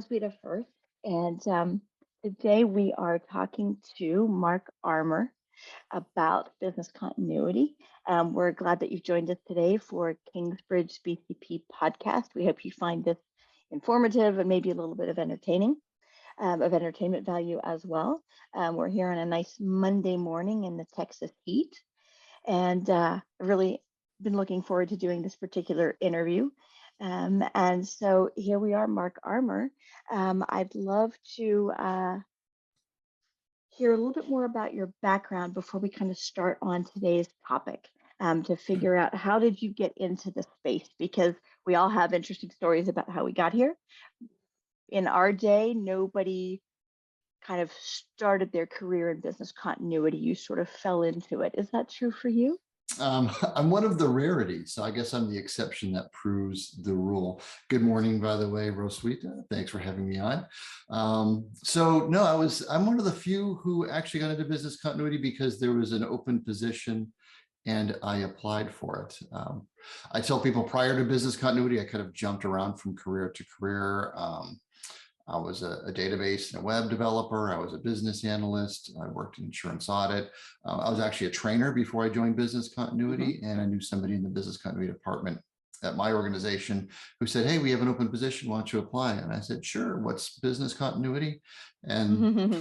Roswitha first, and today we are talking to Mark Armour about business continuity. We're glad that you've joined us today for Kingsbridge BCP podcast. We hope you find this informative and maybe a little bit of entertainment value as well. We're here on a nice Monday morning in the Texas heat, and I've really been looking forward to doing this particular interview. And so here we are, Mark Armour. I'd love to hear a little bit more about your background before we kind of start on today's topic, to figure out how did you get into the space, because we all have interesting stories about how we got here. In our day, nobody kind of started their career in business continuity. You sort of fell into it. Is that true for you? I'm one of the rarities, so I guess I'm the exception that proves the rule. Good morning, by the way, Roswitha. Thanks for having me on. So no, I'm one of the few who actually got into business continuity because there was an open position and I applied for it. I tell people prior to business continuity, I kind of jumped around from career to career. I was a database and a web developer. I was a business analyst. I worked in insurance audit. I was actually a trainer before I joined business continuity, and I knew somebody in the business continuity department at my organization who said, "Hey, we have an open position. Why don't you apply?" And I said, "Sure. What's business continuity?" And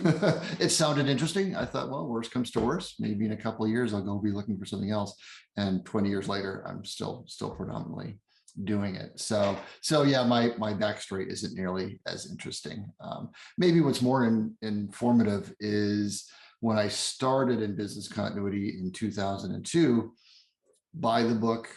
it sounded interesting. I thought, well, worst comes to worst, maybe in a couple of years, I'll go be looking for something else. And 20 years later, I'm still predominantly doing it. So yeah, my backstory isn't nearly as interesting. Maybe what's more informative is when I started in business continuity in 2002, by the book,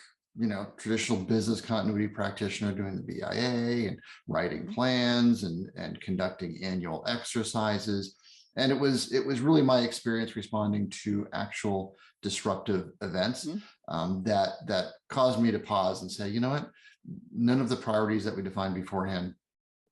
traditional business continuity practitioner doing the BIA and writing plans and conducting annual exercises. And it was really my experience responding to actual disruptive events that caused me to pause and say, you know what, none of the priorities that we defined beforehand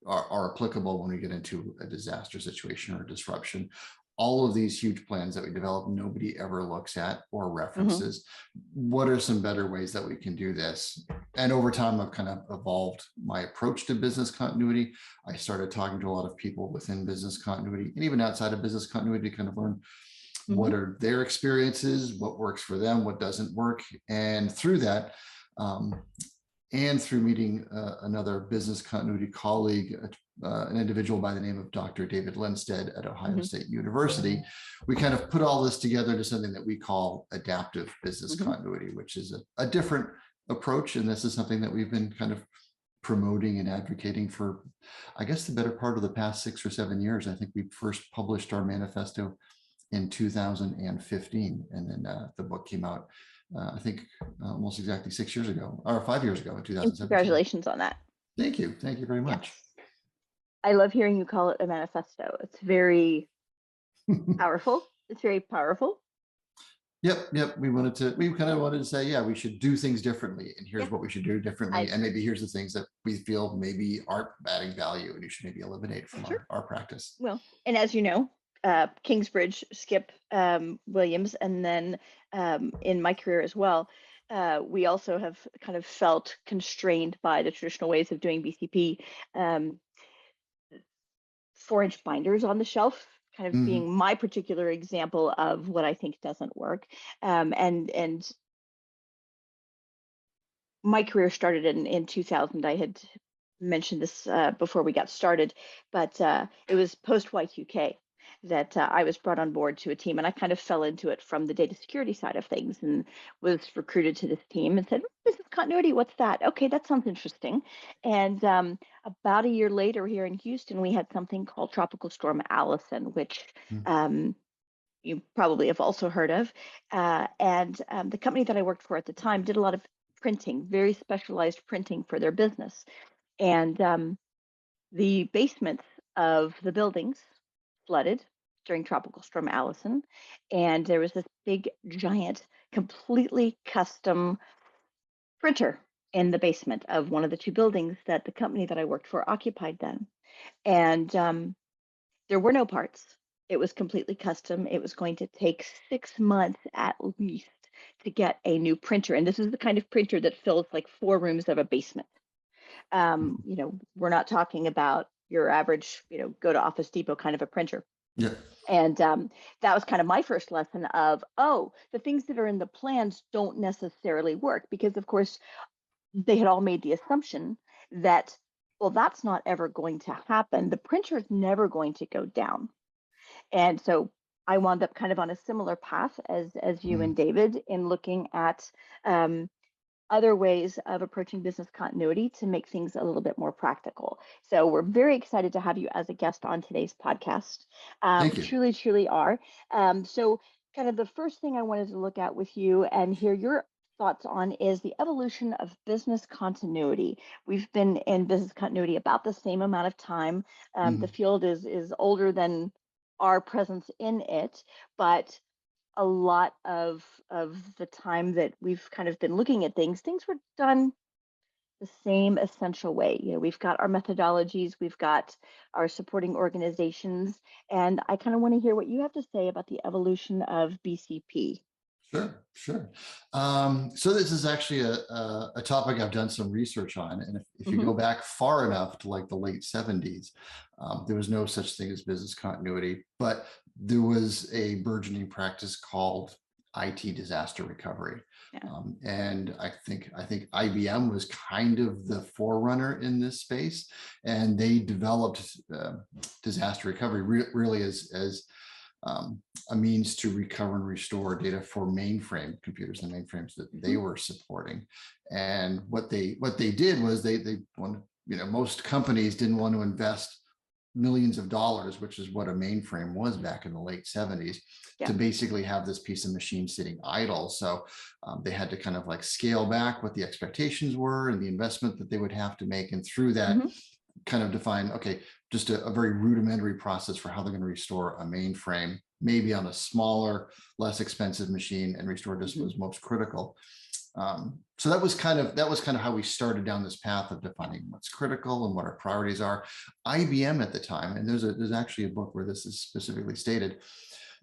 are applicable when we get into a disaster situation or a disruption. All of these huge plans that we develop, nobody ever looks at or references. What are some better ways that we can do this? And over time, I've kind of evolved my approach to business continuity. I started talking to a lot of people within business continuity and even outside of business continuity to kind of learn what are their experiences, what works for them, what doesn't work. And through that, and through meeting another business continuity colleague, an individual by the name of Dr. David Linstead at Ohio State University, we kind of put all this together into something that we call adaptive business continuity, which is a different approach. And this is something that we've been kind of promoting and advocating for, I guess, the better part of the past 6 or 7 years. I think we first published our manifesto in 2015, and then the book came out I think almost exactly 6 years ago, or 5 years ago in 2017. Congratulations on that. Thank you. Thank you very much. Yes. I love hearing you call it a manifesto. It's very powerful. It's very powerful. Yep. We kind of wanted to say, yeah, we should do things differently. And here's what we should do differently. And maybe here's the things that we feel maybe aren't adding value and you should maybe eliminate from our practice. Well, and as you know, Kingsbridge, Skip Williams, and then in my career as well, we also have kind of felt constrained by the traditional ways of doing BCP. 4-inch binders on the shelf kind of being my particular example of what I think doesn't work. And my career started in 2000. I had mentioned this before we got started, but it was post Y2K that I was brought on board to a team, and I kind of fell into it from the data security side of things and was recruited to this team and said, business continuity, what's that? Okay, that sounds interesting. And about a year later here in Houston, we had something called Tropical Storm Allison, which you probably have also heard of. And the company that I worked for at the time did a lot of printing, very specialized printing for their business. And the basements of the buildings flooded during Tropical Storm Allison, and there was this big, giant, completely custom printer in the basement of one of the two buildings that the company that I worked for occupied then. And there were no parts. It was completely custom. It was going to take 6 months at least to get a new printer. And this is the kind of printer that fills like 4 rooms of a basement. We're not talking about your average, go to Office Depot kind of a printer. Yeah. And that was kind of my first lesson of, oh, the things that are in the plans don't necessarily work, because of course they had all made the assumption that, well, that's not ever going to happen. The printer is never going to go down. And so I wound up kind of on a similar path as you Mhm. and David, in looking at um, other ways of approaching business continuity to make things a little bit more practical. So we're very excited to have you as a guest on today's podcast. Thank We you. truly, truly are. So kind of the first thing I wanted to look at with you and hear your thoughts on is the evolution of business continuity. We've been in business continuity about the same amount of time. The Mhm. field is older than our presence in it, but a lot of the time that we've kind of been looking at things were done the same essential way. We've got our methodologies, we've got our supporting organizations, and I kind of want to hear what you have to say about the evolution of BCP. Sure, sure. So this is actually a topic I've done some research on. And if you Hmm. go back far enough to like the late 70s, there was no such thing as business continuity, but there was a burgeoning practice called IT disaster recovery. Yeah. And I think IBM was kind of the forerunner in this space, and they developed disaster recovery really as a means to recover and restore data for mainframe computers, the mainframes that they Hmm. were supporting. And what they did was they wanted, most companies didn't want to invest millions of dollars, which is what a mainframe was back in the late 70s, Yeah. to basically have this piece of machine sitting idle. So they had to kind of like scale back what the expectations were and the investment that they would have to make. And through that, Hmm. kind of define, okay, just a very rudimentary process for how they're going to restore a mainframe, maybe on a smaller, less expensive machine, and restore just Hmm. what was most critical. So that was kind of how we started down this path of defining what's critical and what our priorities are. IBM at the time, and there's actually a book where this is specifically stated,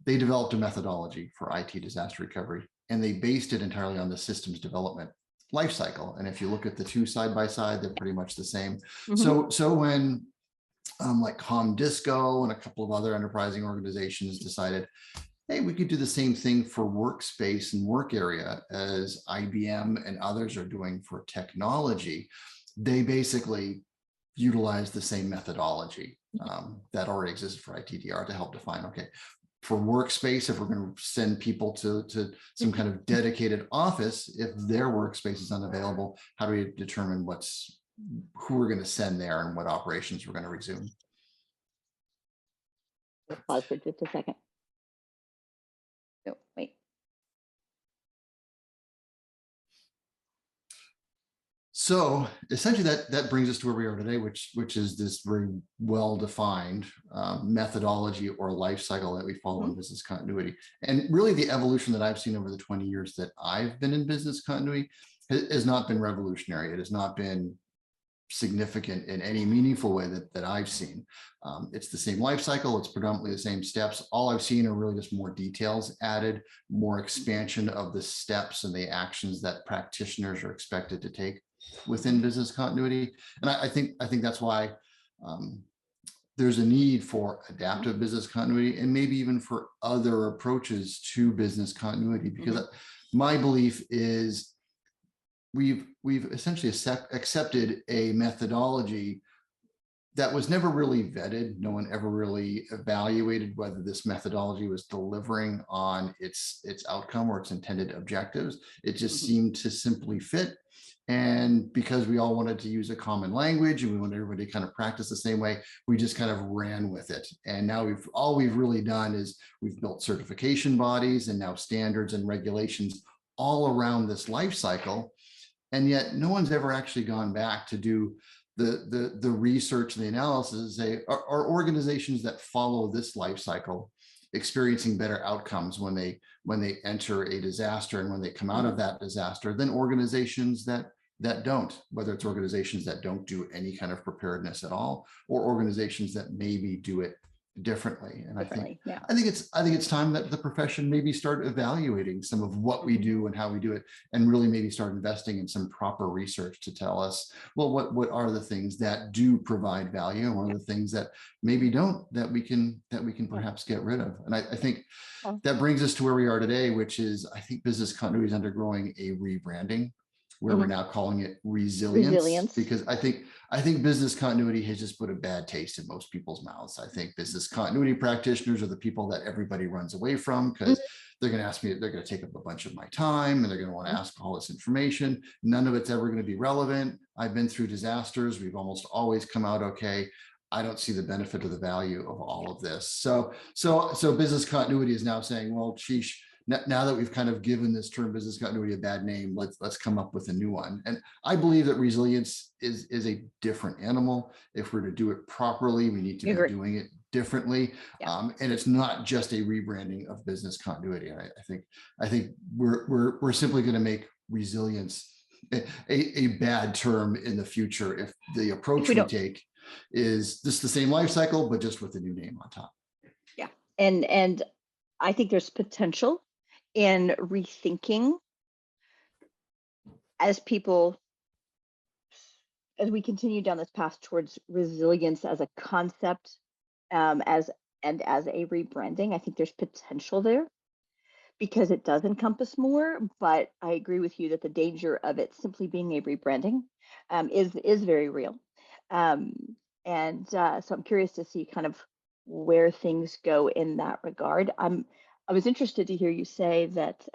they developed a methodology for IT disaster recovery, and they based it entirely on the systems development life cycle. And if you look at the two side by side, they're pretty much the same. Hmm. So when like Comdisco and a couple of other enterprising organizations decided, hey, we could do the same thing for workspace and work area as IBM and others are doing for technology, they basically utilize the same methodology that already existed for ITDR to help define, okay, for workspace, if we're going to send people to some kind of dedicated office, if their workspace is unavailable, how do we determine who we're going to send there and what operations we're going to resume? Pause for just a second. No, wait. So essentially that brings us to where we are today, which is this very well-defined methodology or life cycle that we follow in Hmm. business continuity. And really the evolution that I've seen over the 20 years that I've been in business continuity has not been revolutionary. It has not been significant in any meaningful way that I've seen. It's the same life cycle. It's predominantly the same steps. All I've seen are really just more details added, more expansion of the steps and the actions that practitioners are expected to take within business continuity. And I think that's why there's a need for adaptive business continuity and maybe even for other approaches to business continuity, because my belief is we've essentially accepted a methodology that was never really vetted. No one ever really evaluated whether this methodology was delivering on its outcome or its intended objectives. It just seemed to simply fit. And because we all wanted to use a common language and we wanted everybody to kind of practice the same way, we just kind of ran with it. And now all we've really done is we've built certification bodies and now standards and regulations all around this life cycle. And yet no one's ever actually gone back to do the research and the analysis and say, are organizations that follow this life cycle experiencing better outcomes when they enter a disaster and when they come out of that disaster than organizations that don't, whether it's organizations that don't do any kind of preparedness at all or organizations that maybe do it differently. And differently. Yeah. I think it's time that the profession maybe start evaluating some of what we do and how we do it, and really maybe start investing in some proper research to tell us, well, what are the things that do provide value, and what are the things that maybe don't, that we can perhaps get rid of. And I think that brings us to where we are today, which is, I think business continuity is undergoing a rebranding, where we're now calling it resilience, because I think business continuity has just put a bad taste in most people's mouths. I think business continuity practitioners are the people that everybody runs away from, because they're going to ask me, they're going to take up a bunch of my time, and they're going to want to ask all this information. None of it's ever going to be relevant. I've been through disasters. We've almost always come out okay. I don't see the benefit or the value of all of this. So business continuity is now saying, well, sheesh, now that we've kind of given this term business continuity a bad name, let's come up with a new one. And I believe that resilience is a different animal. If we're to do it properly, we need to be doing it differently. And it's not just a rebranding of business continuity. I think we're simply going to make resilience a bad term in the future if the approach we take is just the same life cycle, but just with a new name on top. Yeah. And I think there's potential in rethinking as we continue down this path towards resilience as a concept, as a rebranding. I think there's potential there, because it does encompass more. But I agree with you that the danger of it simply being a rebranding is very real. So I'm curious to see kind of where things go in that regard. I was interested to hear you say that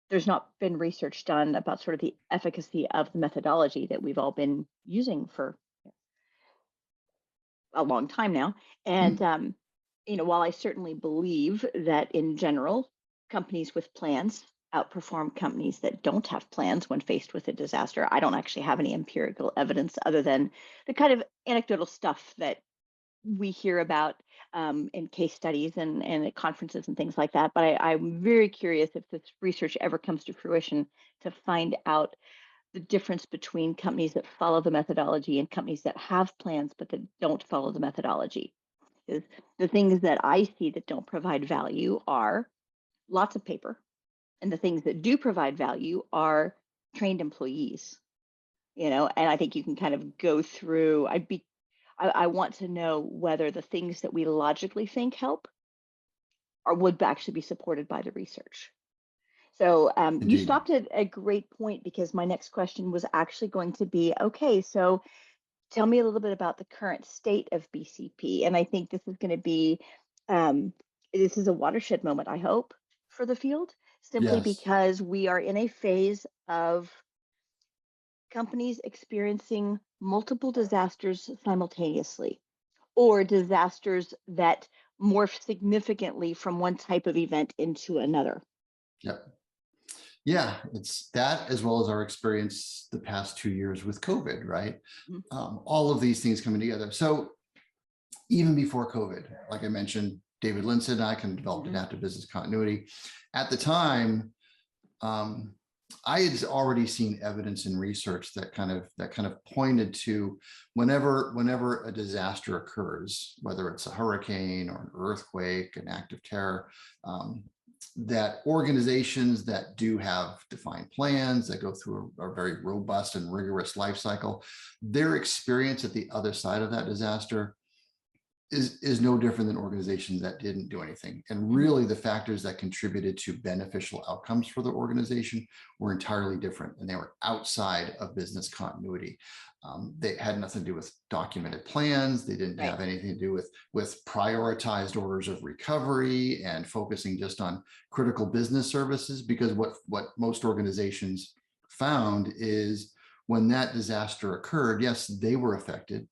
there's not been research done about sort of the efficacy of the methodology that we've all been using for a long time now. And while I certainly believe that in general, companies with plans outperform companies that don't have plans when faced with a disaster, I don't actually have any empirical evidence other than the kind of anecdotal stuff that we hear about in case studies and at conferences and things like that. But I'm very curious if this research ever comes to fruition to find out the difference between companies that follow the methodology and companies that have plans but that don't follow the methodology. Is the things that I see that don't provide value are lots of paper, and the things that do provide value are trained employees. And I think you can kind of go through. I want to know whether the things that we logically think help would actually be supported by the research. So you stopped at a great point, because my next question was actually going to be, okay, so tell me a little bit about the current state of BCP. And I think this is going to be, this is a watershed moment, I hope, for the field, simply because we are in a phase of companies experiencing multiple disasters simultaneously, or disasters that morph significantly from one type of event into another. Yeah, it's that, as well as our experience the past 2 years with COVID, right? All of these things coming together. So even before COVID, like I mentioned, David Linson and I can develop adaptive business continuity. At the time, I had already seen evidence in research that kind of pointed to whenever a disaster occurs, whether it's a hurricane or an earthquake, an act of terror, that organizations that do have defined plans, that go through a very robust and rigorous life cycle, their experience at the other side of that disaster is no different than organizations that didn't do anything. And really the factors that contributed to beneficial outcomes for the organization were entirely different, and they were outside of business continuity. They had nothing to do with documented plans. They didn't have anything to do with prioritized orders of recovery and focusing just on critical business services, because what most organizations found is when that disaster occurred, yes, they were affected,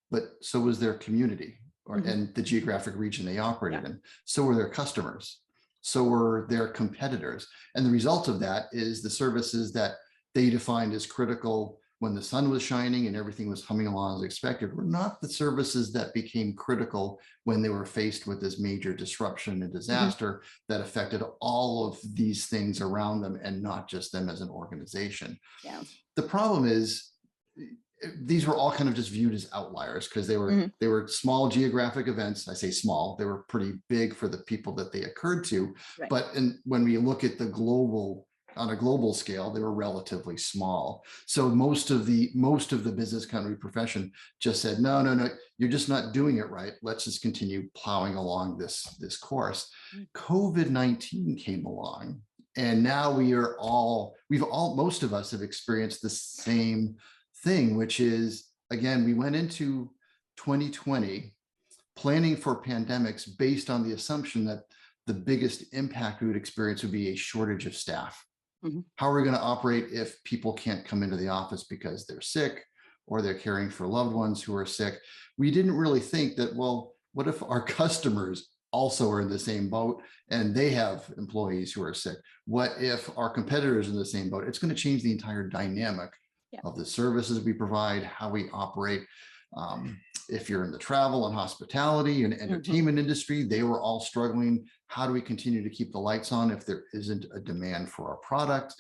but so was their community, and the geographic region they operated in. So were their customers. So were their competitors. And the result of that is the services that they defined as critical when the sun was shining and everything was humming along as expected were not the services that became critical when they were faced with this major disruption and disaster that affected all of these things around them and not just them as an organization. The problem is, these were all kind of just viewed as outliers because they were small geographic events. I say small, they were pretty big for the people that they occurred to. Right. But when we look at the global, on a global scale, they were relatively small. So most of the business continuity profession just said, no, no, no, you're just not doing it right. Let's just continue plowing along this course. COVID-19 came along, and now most of us have experienced the same thing, which is, again, we went into 2020 planning for pandemics based on the assumption that the biggest impact we would experience would be a shortage of staff. How are we going to operate if people can't come into the office because they're sick or they're caring for loved ones who are sick? We didn't really think that, well, what if our customers also are in the same boat and they have employees who are sick? What if our competitors are in the same boat? It's going to change the entire dynamic of the services we provide, how we operate. If you're in the travel and hospitality and entertainment industry, they were all struggling. How do we continue to keep the lights on if there isn't a demand for our product?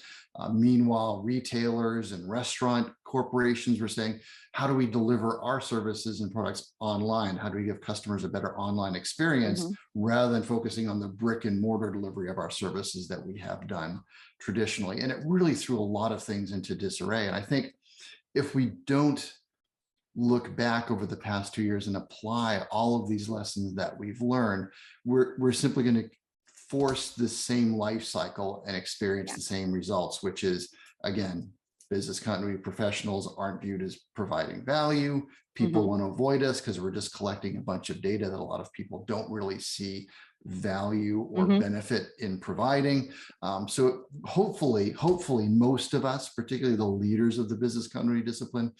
Meanwhile, retailers and restaurant corporations were saying, how do we deliver our services and products online? How do we give customers a better online experience rather than focusing on the brick and mortar delivery of our services that we have done traditionally? And it really threw a lot of things into disarray. And I think if we don't look back over the past 2 years and apply all of these lessons that we've learned, we're simply going to force the same life cycle and experience the same results, which is, again, business continuity professionals aren't viewed as providing value. People want to avoid us because we're just collecting a bunch of data that a lot of people don't really see value or benefit in providing. So hopefully most of us, particularly the leaders of the business continuity discipline,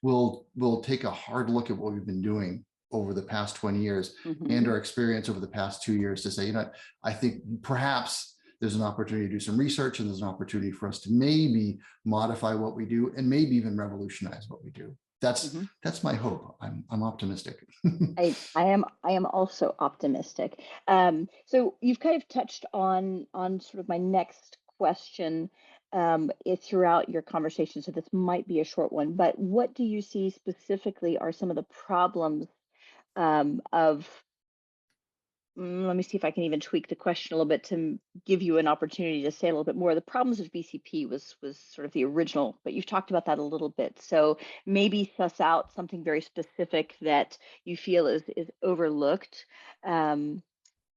will take a hard look at what we've been doing over the past 20 years and our experience over the past 2 years to say, you know, I think perhaps there's an opportunity to do some research, and there's an opportunity for us to maybe modify what we do and maybe even revolutionize what we do. That's my hope. I'm optimistic. I am also optimistic. So you've kind of touched on sort of my next question throughout your conversation. So this might be a short one, but what do you see specifically are some of the problems of let me see if I can even tweak the question a little bit to give you an opportunity to say a little bit more. The problems of BCP was sort of the original, but you've talked about that a little bit. So maybe suss out something very specific that you feel is overlooked, and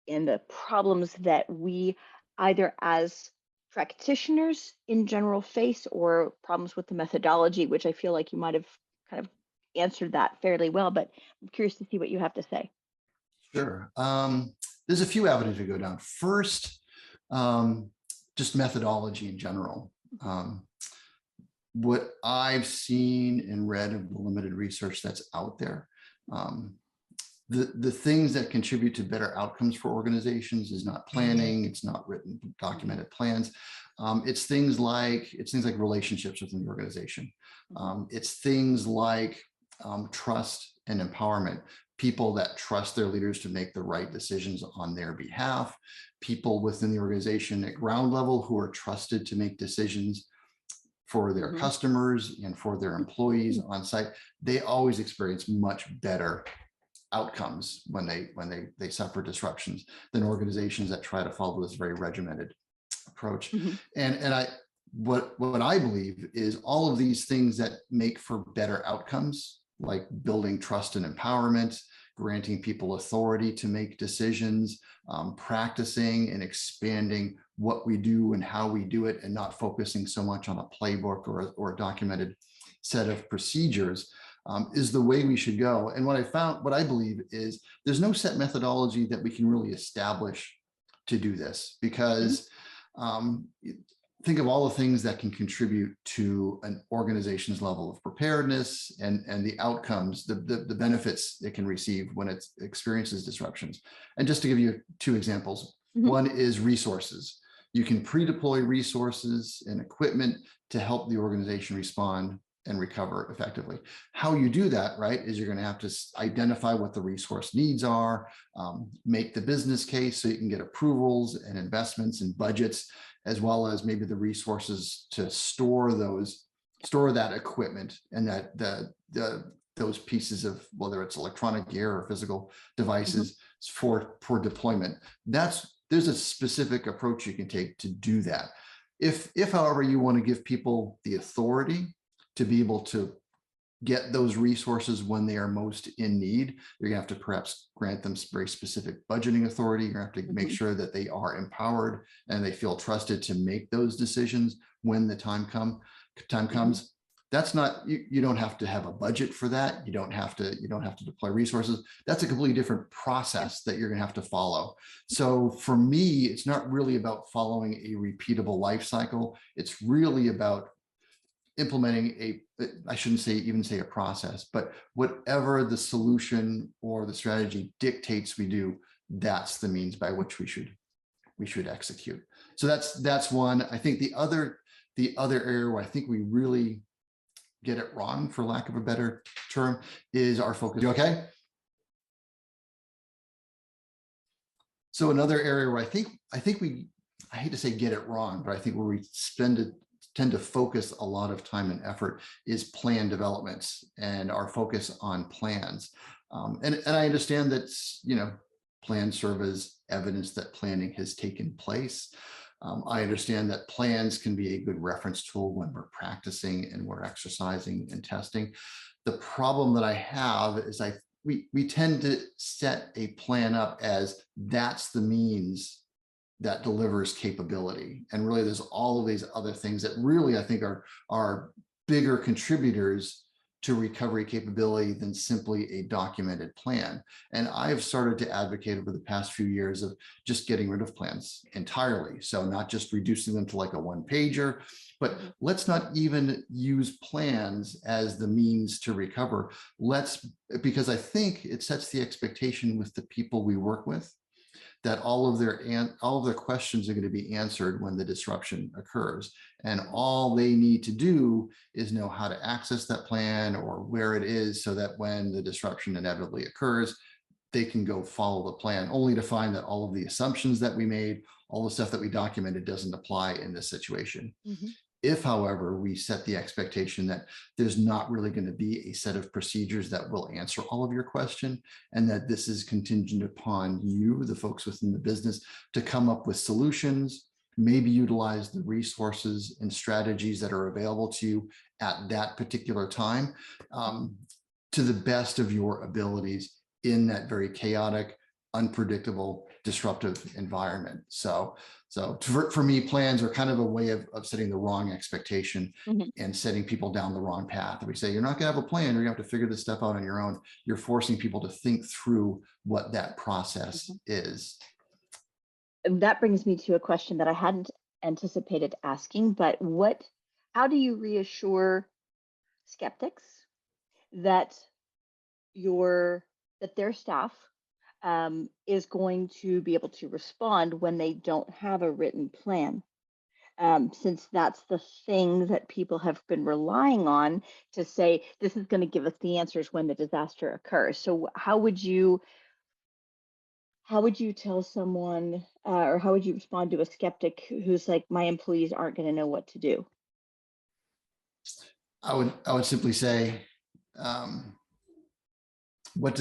the problems that we either as practitioners in general face, or problems with the methodology, which I feel like you might have kind of answered that fairly well, but I'm curious to see what you have to say. Sure. There's a few avenues to go down. First, just methodology in general. What I've seen and read of the limited research that's out there, the things that contribute to better outcomes for organizations is not planning, it's not written, documented plans. It's things like relationships within the organization. It's things like trust and empowerment. People that trust their leaders to make the right decisions on their behalf, people within the organization at ground level who are trusted to make decisions for their customers and for their employees on site. They always experience much better outcomes when they suffer disruptions than organizations that try to follow this very regimented approach. And what I believe is all of these things that make for better outcomes, like building trust and empowerment, granting people authority to make decisions, practicing and expanding what we do and how we do it, and not focusing so much on a playbook or a documented set of procedures, is the way we should go. And what I believe is there's no set methodology that we can really establish to do this, because think of all the things that can contribute to an organization's level of preparedness and the outcomes, the benefits it can receive when it experiences disruptions. And just to give you two examples, one is resources. You can pre-deploy resources and equipment to help the organization respond and recover effectively. How you do that, right, is you're going to have to identify what the resource needs are, make the business case so you can get approvals and investments and budgets, as well as maybe the resources to store those store that equipment and that those pieces of, whether it's electronic gear or physical devices for deployment. There's a specific approach you can take to do that. If however you want to give people the authority to be able to get those resources when they are most in need, you're gonna have to perhaps grant them very specific budgeting authority. You're gonna have to make sure that they are empowered and they feel trusted to make those decisions when the time comes. That's not, you don't have to have a budget for that. You don't have to deploy resources. That's a completely different process that you're gonna have to follow. So for me, it's not really about following a repeatable life cycle. It's really about implementing I shouldn't even say a process, but whatever the solution or the strategy dictates we do, that's the means by which we should execute. So that's one. I think the other area where I think we really get it wrong, for lack of a better term, is our focus. You okay? So another area where I think I hate to say get it wrong, but I think where we tend to focus a lot of time and effort is plan developments and our focus on plans. And I understand that, plans serve as evidence that planning has taken place. I understand that plans can be a good reference tool when we're practicing and we're exercising and testing. The problem that I have is we tend to set a plan up as that's the means that delivers capability. And really there's all of these other things that really I think are bigger contributors to recovery capability than simply a documented plan. And I've started to advocate over the past few years of just getting rid of plans entirely. So not just reducing them to like a one-pager, but let's not even use plans as the means to recover. Because I think it sets the expectation with the people we work with that all of their questions are going to be answered when the disruption occurs. And all they need to do is know how to access that plan or where it is so that when the disruption inevitably occurs, they can go follow the plan, only to find that all of the assumptions that we made, all the stuff that we documented doesn't apply in this situation. If, however, we set the expectation that there's not really going to be a set of procedures that will answer all of your question, and that this is contingent upon you, the folks within the business, to come up with solutions, maybe utilize the resources and strategies that are available to you at that particular time, to the best of your abilities in that very chaotic, unpredictable, disruptive environment. So for me, plans are kind of a way of setting the wrong expectation and setting people down the wrong path. We say, you're not gonna have a plan, you're gonna have to figure this stuff out on your own. You're forcing people to think through what that process is. And that brings me to a question that I hadn't anticipated asking, but how do you reassure skeptics that their staff is going to be able to respond when they don't have a written plan? Since that's the thing that people have been relying on to say, this is going to give us the answers when the disaster occurs. So how would you tell someone, or how would you respond to a skeptic who's like, my employees aren't going to know what to do? I would simply say, what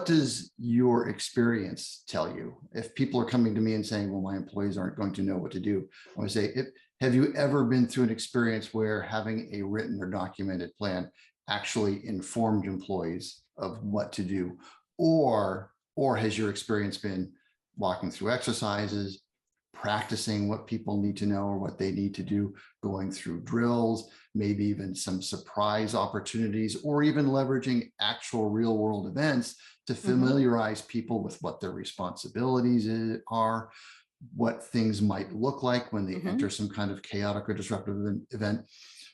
does your experience tell you? If people are coming to me and saying, well, my employees aren't going to know what to do, I would say, have you ever been through an experience where having a written or documented plan actually informed employees of what to do? Or has your experience been walking through exercises, practicing what people need to know or what they need to do, going through drills, maybe even some surprise opportunities, or even leveraging actual real world events to familiarize people with what their responsibilities are, what things might look like when they enter some kind of chaotic or disruptive event.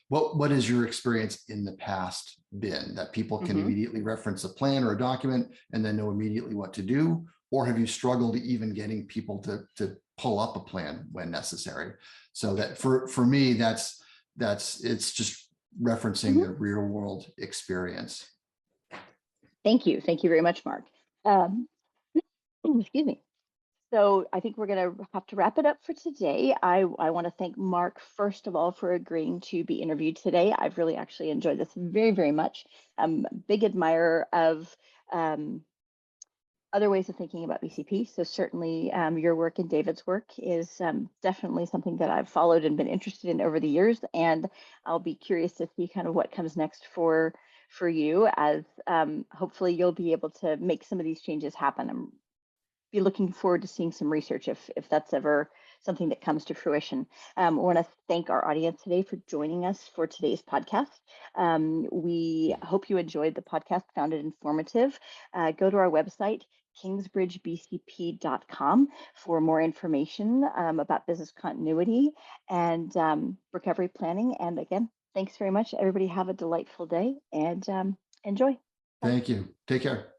What has your experience in the past been that people can immediately reference a plan or a document and then know immediately what to do? Or have you struggled even getting people to pull up a plan when necessary? So that for me, it's just referencing the real world experience. Thank you very much, Mark. Excuse me. So I think we're going to have to wrap it up for today. I want to thank Mark, first of all, for agreeing to be interviewed today. I've really actually enjoyed this very, very much. I'm a big admirer of um, other ways of thinking about BCP. So certainly your work and David's work is definitely something that I've followed and been interested in over the years. And I'll be curious to see kind of what comes next for you as hopefully you'll be able to make some of these changes happen. I'm be looking forward to seeing some research if that's ever something that comes to fruition. I want to thank our audience today for joining us for today's podcast. We hope you enjoyed the podcast, found it informative. Go to our website, kingsbridgebcp.com, for more information about business continuity and recovery planning. And again, thanks very much. Everybody have a delightful day and enjoy. Bye. Thank you. Take care.